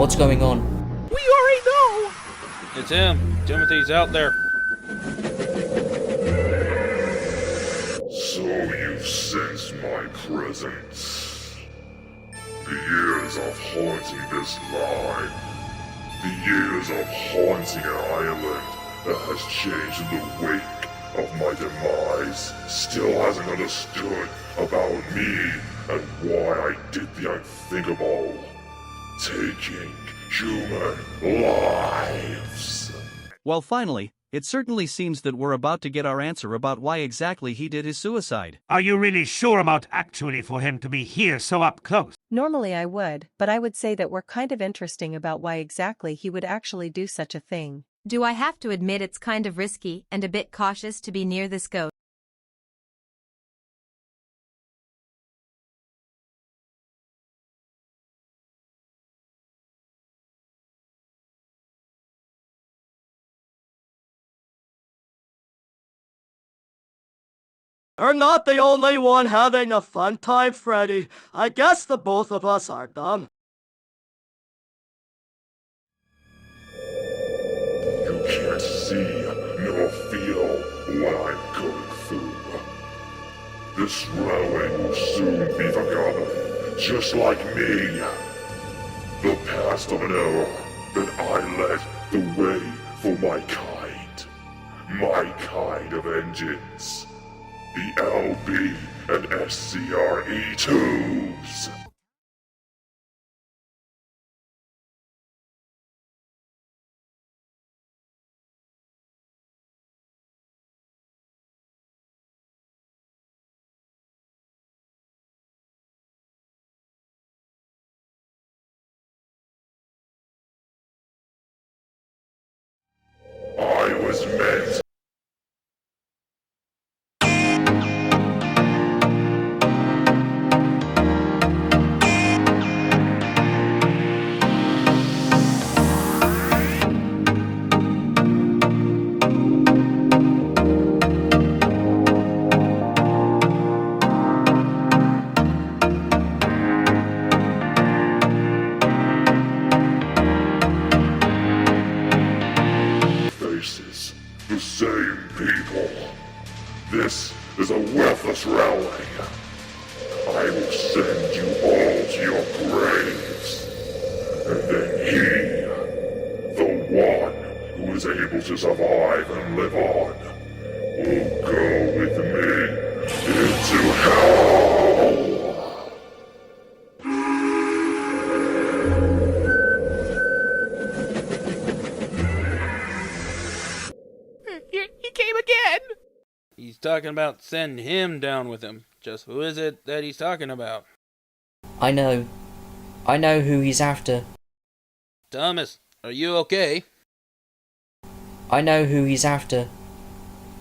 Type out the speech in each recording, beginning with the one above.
What's going on? We already know! It's him. Timothy's out there. So you've sensed my presence. The years of haunting this line. The years of haunting an island that has changed in the wake of my demise still hasn't understood about me and why I did the unthinkable. Taking human lives. Well, finally, it certainly seems that we're about to get our answer about why exactly he did his suicide. Are you really sure about actually for him to be here so up close? Normally I would, but I would say that we're kind of interesting about why exactly he would actually do such a thing. Do I have to admit it's kind of risky and a bit cautious to be near this ghost? You're not the only one having a fun time, Freddy. I guess the both of us are dumb. You can't see nor feel what I'm going through. This railway will soon be forgotten, just like me. The past of an era that I led the way for my kind. My kind of engines. The LB and SCRE2s. I was meant. Faces, the same people. This is a worthless railway. I will send you all to your graves. And then he, the one who is able to survive and live on, will go with me into hell. He came again! He's talking about send him down with him. Just who is it that he's talking about? I know. I know who he's after. Thomas, are you okay? I know who he's after.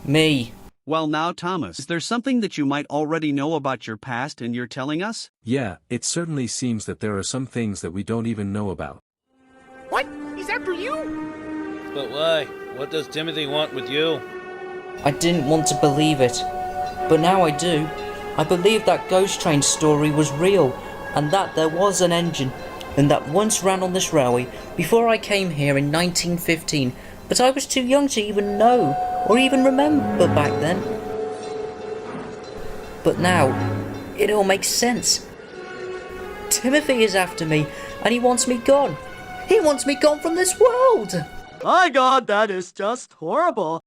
Me. Well now, Thomas, is there something that you might already know about your past and you're telling us? Yeah, it certainly seems that there are some things that we don't even know about. What? He's after you? But why? What does Timothy want with you? I didn't want to believe it, but now I do. I believe that ghost train story was real, and that there was an engine, and that once ran on this railway before I came here in 1915, but I was too young to even know, or even remember back then. But now, it all makes sense. Timothy is after me, and he wants me gone. He wants me gone from this world! My God, that is just horrible.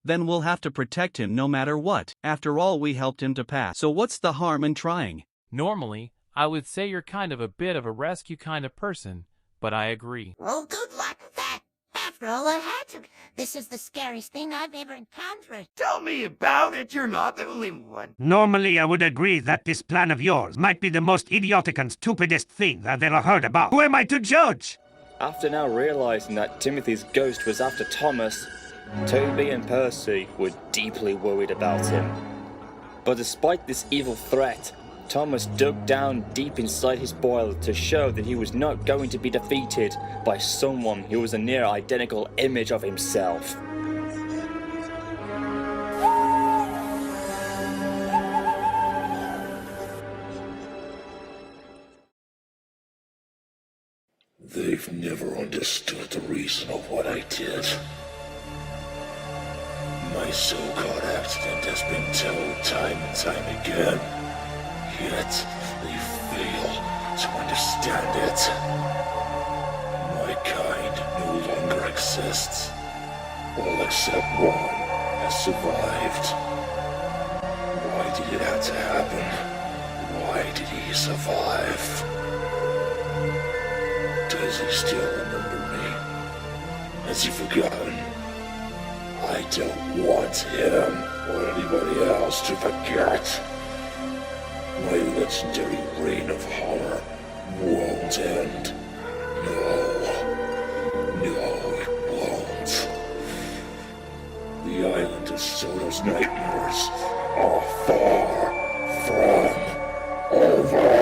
Then we'll have to protect him no matter what. After all, we helped him to pass. So what's the harm in trying? Normally, I would say you're kind of a bit of a rescue kind of person, but I agree. Well, good luck with that. After all, I had to. This is the scariest thing I've ever encountered. Tell me about it, you're not the only one. Normally I would agree that this plan of yours might be the most idiotic and stupidest thing I've ever heard about. Who am I to judge? After now realizing that Timothy's ghost was after Thomas, Toby and Percy were deeply worried about him. But despite this evil threat, Thomas dug down deep inside his boiler to show that he was not going to be defeated by someone who was a near identical image of himself. never understood the reason of what I did. My so-called accident has been told time and time again, yet they fail to understand it. My kind no longer exists. All except one has survived. Why did it have to happen? Why did he survive? Does he still remember me? Has he forgotten? I don't want him or anybody else to forget. My legendary reign of horror won't end. No, it won't. The island of Soto's nightmares are far from over.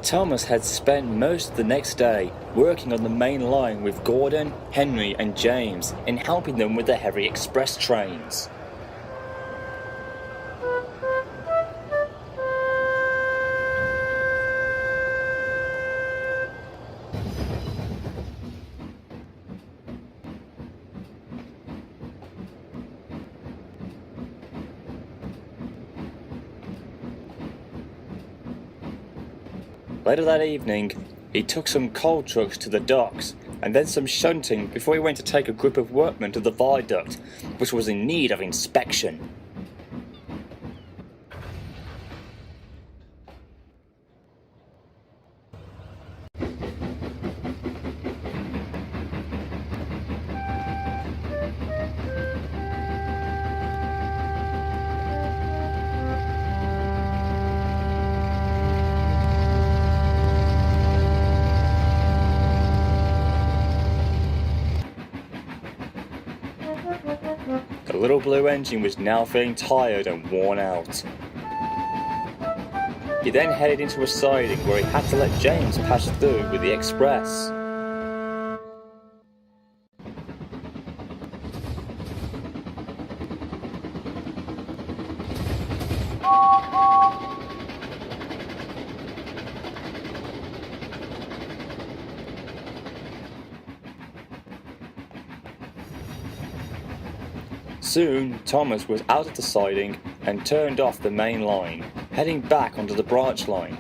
Thomas had spent most of the next day working on the main line with Gordon, Henry and James in helping them with the heavy express trains. Later that evening, he took some coal trucks to the docks and then some shunting before he went to take a group of workmen to the viaduct, which was in need of inspection. The little blue engine was now feeling tired and worn out. He then headed into a siding where he had to let James pass through with the express. Soon, Thomas was out of the siding and turned off the main line, heading back onto the branch line.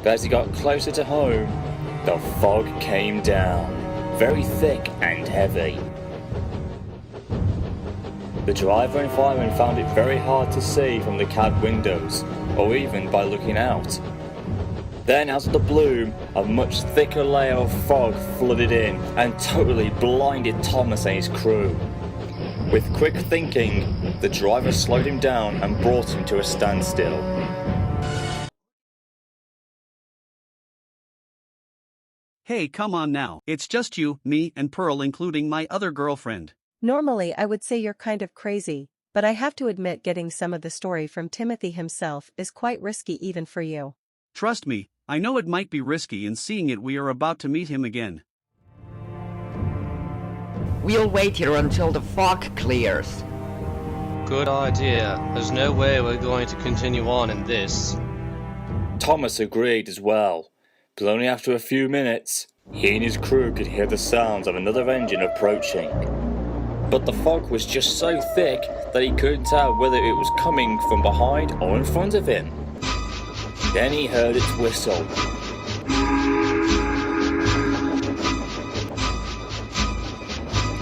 But as he got closer to home, the fog came down, very thick and heavy. The driver and fireman found it very hard to see from the cab windows, or even by looking out. Then, out of the blue, a much thicker layer of fog flooded in and totally blinded Thomas and his crew. With quick thinking, the driver slowed him down and brought him to a standstill. Hey, come on now. It's just you, me, and Pearl, including my other girlfriend. Normally I would say you're kind of crazy, but I have to admit getting some of the story from Timothy himself is quite risky even for you. Trust me, I know it might be risky in seeing it. We are about to meet him again. We'll wait here until the fog clears. Good idea. There's no way we're going to continue on in this. Thomas agreed as well, but only after a few minutes, he and his crew could hear the sounds of another engine approaching. But the fog was just so thick that he couldn't tell whether it was coming from behind or in front of him. Then he heard its whistle.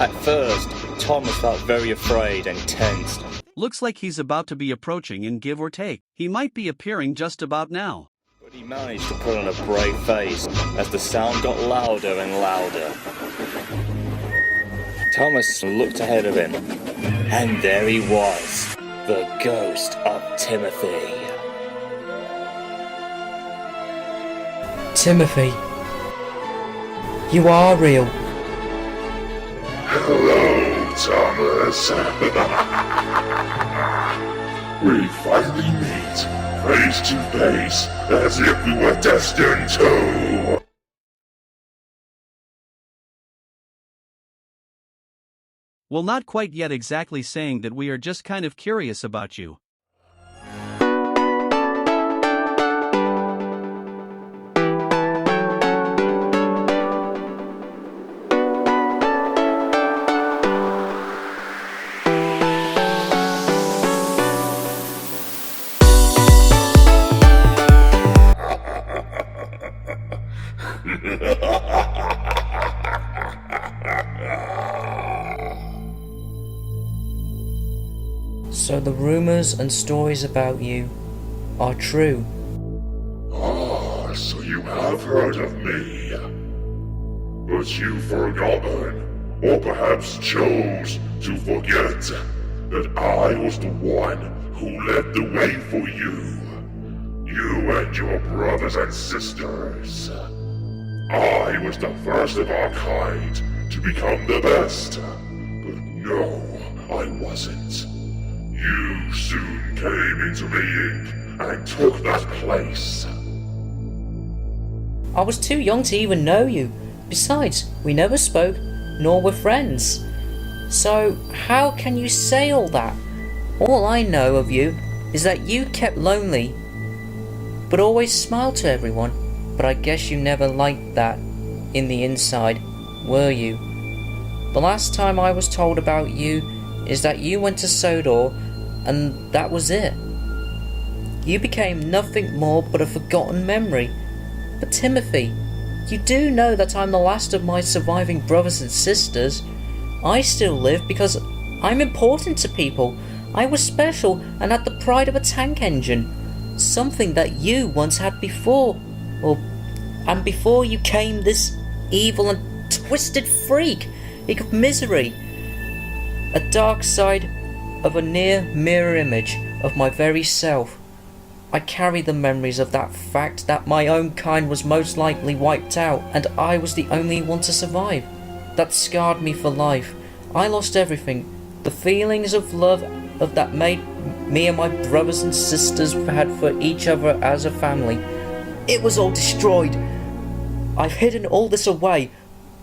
At first, Thomas felt very afraid and tensed. Looks like he's about to be approaching in give or take. He might be appearing just about now. But he managed to put on a brave face as the sound got louder and louder. Thomas looked ahead of him, and there he was, the ghost of Timothy. Timothy, you are real. Hello, Thomas. We finally meet, face to face, as if we were destined to. Well, not quite yet exactly saying that we are just kind of curious about you. So the rumors and stories about you are true. Ah, so you have heard of me. But you've forgotten, or perhaps chose to forget, that I was the one who led the way for you. You and your brothers and sisters. I was the first of our kind to become the best. But no, I wasn't. You soon came into being and took that place. I was too young to even know you. Besides, we never spoke, nor were friends. So, how can you say all that? All I know of you is that you kept lonely, but always smiled to everyone. But I guess you never liked that in the inside, were you? The last time I was told about you is that you went to Sodor, and that was it. You became nothing more but a forgotten memory. But Timothy, you do know that I'm the last of my surviving brothers and sisters. I still live because I'm important to people. I was special and had the pride of a tank engine. Something that you once had before. And before you came this evil and twisted freak of misery. A dark side of a near mirror image of my very self. I carry the memories of that fact that my own kind was most likely wiped out and I was the only one to survive. That scarred me for life. I lost everything. The feelings of love that made me and my brothers and sisters had for each other as a family. It was all destroyed. I've hidden all this away,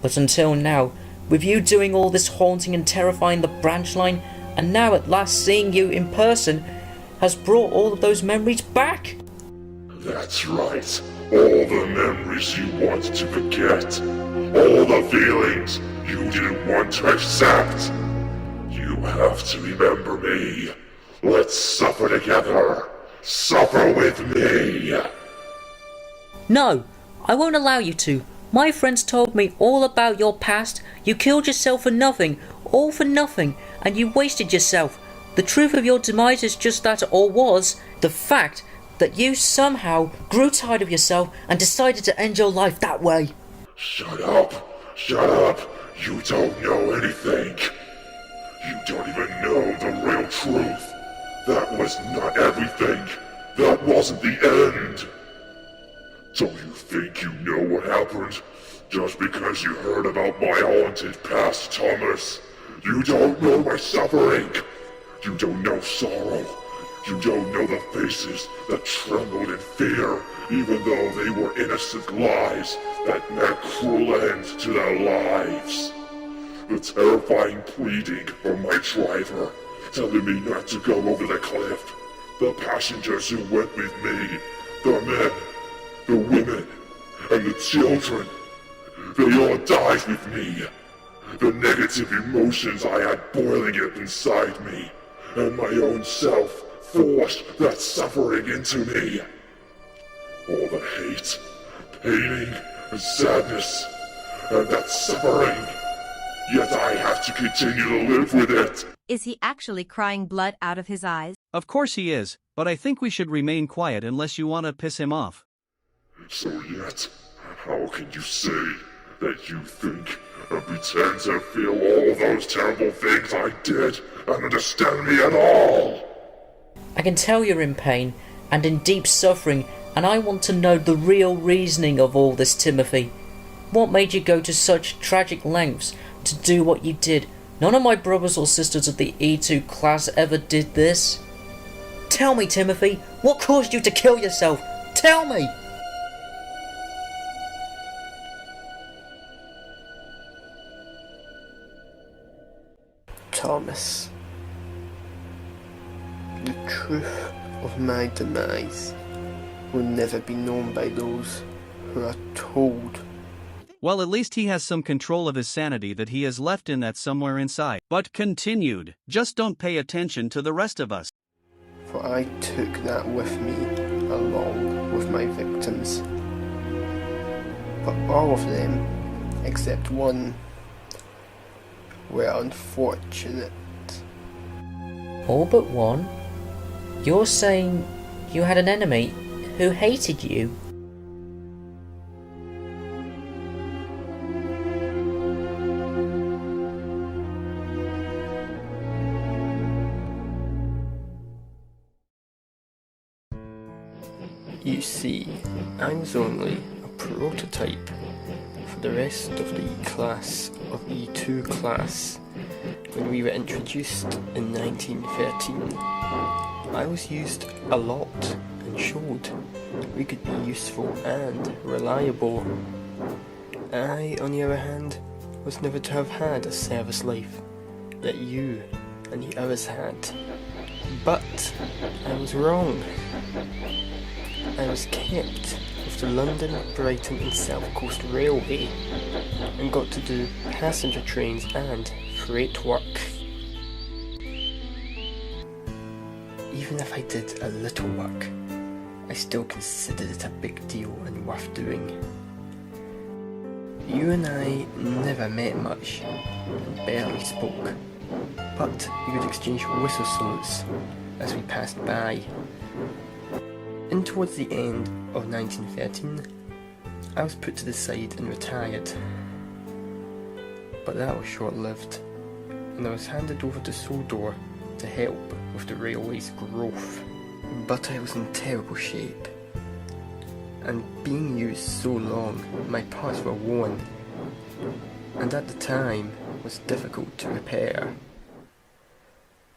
but until now, with you doing all this haunting and terrifying the branch line, and now at last seeing you in person, has brought all of those memories back. That's right. All the memories you wanted to forget. All the feelings you didn't want to accept. You have to remember me. Let's suffer together. Suffer with me. No, I won't allow you to. My friends told me all about your past. You killed yourself for nothing, all for nothing, and you wasted yourself. The truth of your demise is just that, or was, the fact that you somehow grew tired of yourself and decided to end your life that way. Shut up! Shut up! You don't know anything. You don't even know the real truth. That was not everything. That wasn't the end. Don't you think you know what happened? Just because you heard about my haunted past, Thomas. You don't know my suffering. You don't know sorrow. You don't know the faces that trembled in fear, even though they were innocent lies that meant cruel end to their lives. The terrifying pleading from my driver, telling me not to go over the cliff. The passengers who went with me, the men, the women, and the children. They all died with me. The negative emotions I had boiling up inside me, and my own self forced that suffering into me. All the hate, paining, and sadness, and that suffering. Yet I have to continue to live with it. Is he actually crying blood out of his eyes? Of course he is, but I think we should remain quiet unless you want to piss him off. So yet, how can you say that you think and pretend to feel all those terrible things I did and understand me at all? I can tell you're in pain and in deep suffering, and I want to know the real reasoning of all this, Timothy. What made you go to such tragic lengths to do what you did? None of my brothers or sisters of the E2 class ever did this. Tell me, Timothy, what caused you to kill yourself? Tell me! Thomas, the truth of my demise will never be known by those who are told. Well, at least he has some control of his sanity that he has left in that somewhere inside. But continued, just don't pay attention to the rest of us. For I took that with me, along with my victims. But all of them, except one, were unfortunate. All but one? You're saying you had an enemy who hated you? You see, I was only a prototype for the rest of the class of E2 class when we were introduced in 1913. I was used a lot and showed we could be useful and reliable. I, on the other hand, was never to have had a service life that you and the others had. But I was wrong. I was kept with the London, Brighton and South Coast Railway and got to do passenger trains and freight work. Even if I did a little work, I still considered it a big deal and worth doing. You and I never met much and barely spoke, but we would exchange whistle salutes as we passed by. And towards the end of 1913, I was put to the side and retired. But that was short-lived, and I was handed over to Sodor to help with the railway's growth. But I was in terrible shape, and being used so long, my parts were worn, and at the time was difficult to repair.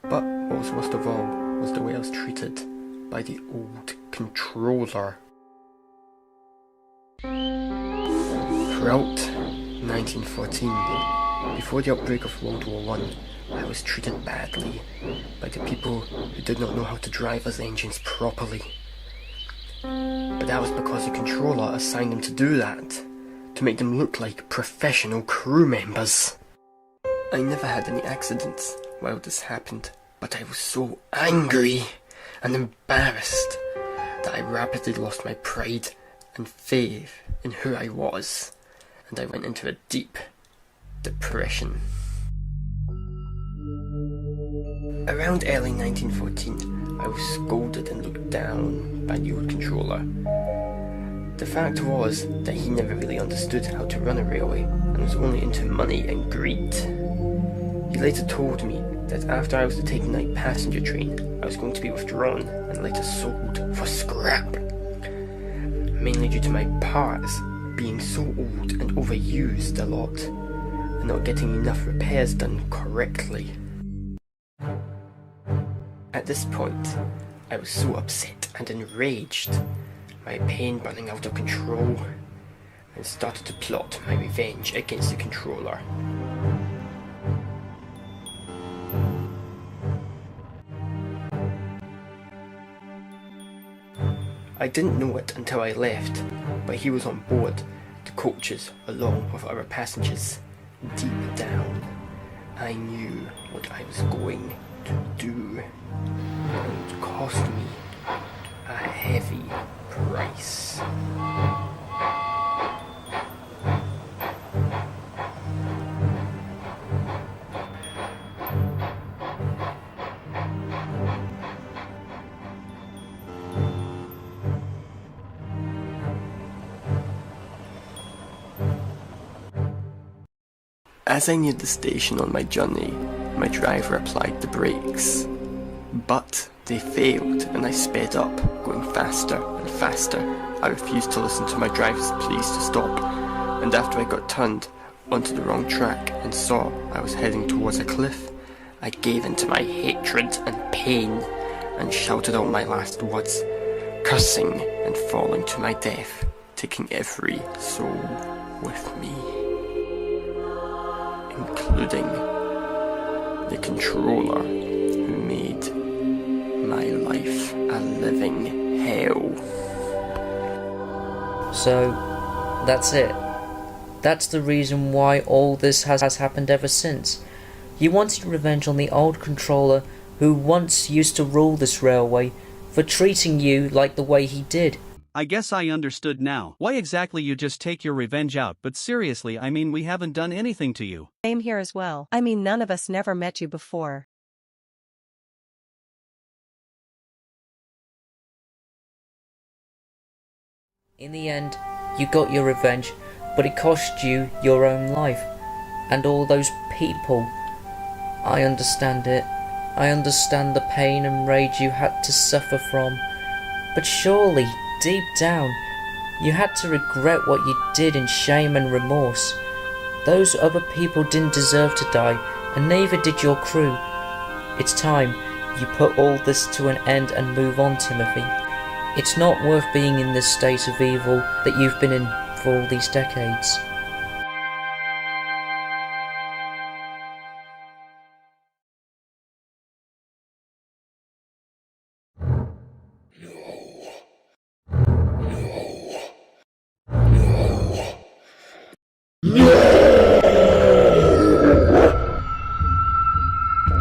But what was worst of all was the way I was treated by the old controller. Throughout 1914, before the outbreak of World War I was treated badly by the people who did not know how to drive us engines properly. But that was because the controller assigned them to do that, to make them look like professional crew members. I never had any accidents while this happened, but I was so angry and embarrassed that I rapidly lost my pride and faith in who I was, and I went into a deep depression. Around early 1914, I was scolded and looked down by the old controller. The fact was that he never really understood how to run a railway and was only into money and greed. He later told me that after I was to take a night passenger train, I was going to be withdrawn and later sold for scrap. Mainly due to my parts being so old and overused a lot, and not getting enough repairs done correctly. At this point, I was so upset and enraged, my pain burning out of control, and started to plot my revenge against the controller. I didn't know it until I left, but he was on board the coaches along with other passengers. Deep down, I knew what I was going to do, and it would cost me a heavy price. As I neared the station on my journey, my driver applied the brakes. But they failed and I sped up, going faster and faster. I refused to listen to my driver's pleas to stop, and after I got turned onto the wrong track and saw I was heading towards a cliff, I gave in to my hatred and pain and shouted out my last words, cursing and falling to my death, taking every soul with me, including the controller who made my life a living hell. So, that's it. That's the reason why all this has happened ever since. You wanted revenge on the old controller who once used to rule this railway for treating you like the way he did. I guess I understood now. Why exactly you just take your revenge out, but seriously, I mean, we haven't done anything to you. Same here as well. I mean, none of us never met you before. In the end, you got your revenge, but it cost you your own life. And all those people. I understand it. I understand the pain and rage you had to suffer from. But surely, deep down, you had to regret what you did in shame and remorse. Those other people didn't deserve to die, and neither did your crew. It's time you put all this to an end and move on, Timothy. It's not worth being in this state of evil that you've been in for all these decades.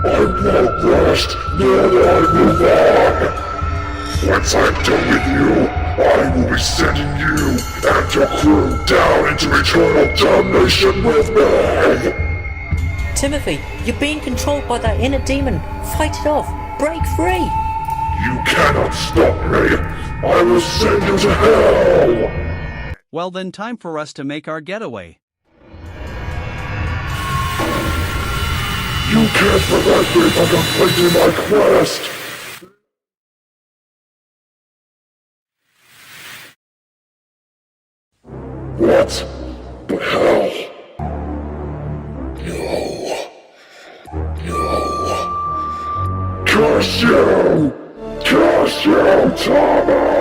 I won't rest, nor will I move on. Once I'm done with you, I will be sending you and your crew down into eternal damnation with me. Timothy, you're being controlled by that inner demon. Fight it off. Break free. You cannot stop me. I will send you to hell. Well then, time for us to make our getaway. You can't prevent me from completing my quest! What? But how? No. No. Curse you! Curse you, Thomas!